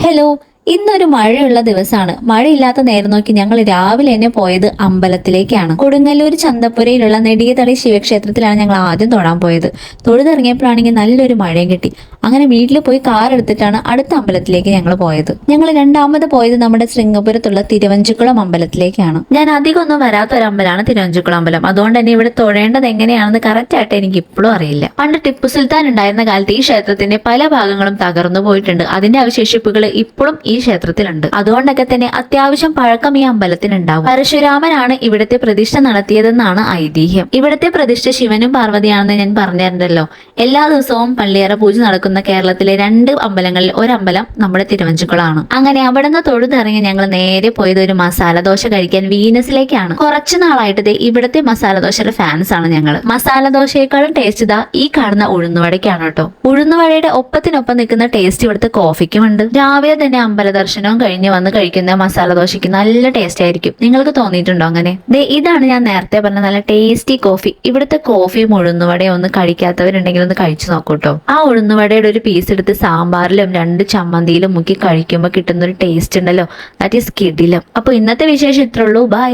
Hello, ഇന്നൊരു മഴയുള്ള ദിവസമാണ്. മഴയില്ലാത്ത നേരം നോക്കി ഞങ്ങൾ രാവിലെ തന്നെ പോയത് അമ്പലത്തിലേക്കാണ്. കൊടുങ്ങല്ലൂർ ചന്തപ്പുരയിലുള്ള നെടിയതളി ശിവക്ഷേത്രത്തിലാണ് ഞങ്ങൾ ആദ്യം തൊഴാൻ പോയത്. തൊഴുതിറങ്ങിയപ്പോഴാണെങ്കിൽ നല്ലൊരു മഴയും കിട്ടി. അങ്ങനെ വീട്ടിൽ പോയി കാർ എടുത്തിട്ടാണ് അടുത്ത അമ്പലത്തിലേക്ക് ഞങ്ങൾ പോയത്. ഞങ്ങൾ രണ്ടാമത് പോയത് നമ്മുടെ ശൃംഗപുരത്തുള്ള തിരുവഞ്ചിക്കുളം അമ്പലത്തിലേക്കാണ്. ഞാൻ അധികം ഒന്നും വരാത്തൊരു അമ്പലമാണ് തിരുവഞ്ചിക്കുളം അമ്പലം. അതുകൊണ്ട് തന്നെ ഇവിടെ തൊഴേണ്ടത് എങ്ങനെയാണെന്ന് കറക്റ്റ് ആയിട്ട് എനിക്ക് ഇപ്പോഴും അറിയില്ല. പണ്ട് ടിപ്പു സുൽത്താൻ ഉണ്ടായിരുന്ന കാലത്ത് ഈ ക്ഷേത്രത്തിന്റെ പല ഭാഗങ്ങളും തകർന്നു പോയിട്ടുണ്ട്. അതിന്റെ അവശേഷിപ്പുകൾ ഇപ്പോഴും ഈ ക്ഷേത്രത്തിലുണ്ട്. അതുകൊണ്ടൊക്കെ തന്നെ അത്യാവശ്യം പഴക്കം ഈ അമ്പലത്തിനുണ്ടാവും. പരശുരാമനാണ് ഇവിടുത്തെ പ്രതിഷ്ഠ നടത്തിയതെന്നാണ് ഐതിഹ്യം. ഇവിടുത്തെ പ്രതിഷ്ഠ ശിവനും പാർവതിയാണെന്ന് ഞാൻ പറഞ്ഞിരുന്നല്ലോ. എല്ലാ ദിവസവും പള്ളിയറ പൂജ നടക്കുന്ന കേരളത്തിലെ 2 അമ്പലങ്ങളിൽ ഒരമ്പലം നമ്മുടെ തിരുവഞ്ചിക്കുളമാണ്. അങ്ങനെ അവിടെ നിന്ന് തൊഴുതിറങ്ങി ഞങ്ങൾ നേരെ പോയത് ഒരു മസാല ദോശ കഴിക്കാൻ വീനസിലേക്കാണ്. കുറച്ചു നാളായിട്ട് ഇവിടുത്തെ മസാല ദോശയുടെ ഫാൻസ് ആണ് ഞങ്ങൾ. മസാല ദോശയെക്കാളും ടേസ്റ്റ് ഇതാ ഈ കാണുന്ന ഉഴുന്നുവടയ്ക്കാണ് കേട്ടോ. ഉഴുന്നുവടയുടെ ഒപ്പത്തിനൊപ്പം നിൽക്കുന്ന ടേസ്റ്റ് ഇവിടുത്തെ കോഫിക്കുമുണ്ട്. രാവിലെ തന്നെ അമ്പല ദർശനവും കഴിഞ്ഞ് വന്ന് കഴിക്കുന്ന മസാല ദോശയ്ക്ക് നല്ല ടേസ്റ്റ് ആയിരിക്കും. നിങ്ങൾക്ക് തോന്നിയിട്ടുണ്ടോ അങ്ങനെ? ഇതാണ് ഞാൻ നേരത്തെ പറഞ്ഞ നല്ല ടേസ്റ്റി കോഫി. ഇവിടുത്തെ കോഫിയും ഉഴുന്നുവടയും ഒന്ന് കഴിക്കാത്തവരുണ്ടെങ്കിൽ ഒന്ന് കഴിച്ചു നോക്കൂട്ടോ. ആ ഉഴുന്നുവടയുടെ ഒരു പീസ് എടുത്ത് സാമ്പാറിലും 2 ചമ്മന്തിയിലും മുക്കി കഴിക്കുമ്പോൾ കിട്ടുന്ന ഒരു ടേസ്റ്റ് ഉണ്ടല്ലോ, ദാറ്റ് ഈസ് കിടിലം. അപ്പൊ ഇന്നത്തെ വിശേഷം ഇത്രേ ഉള്ളൂ. ബൈ.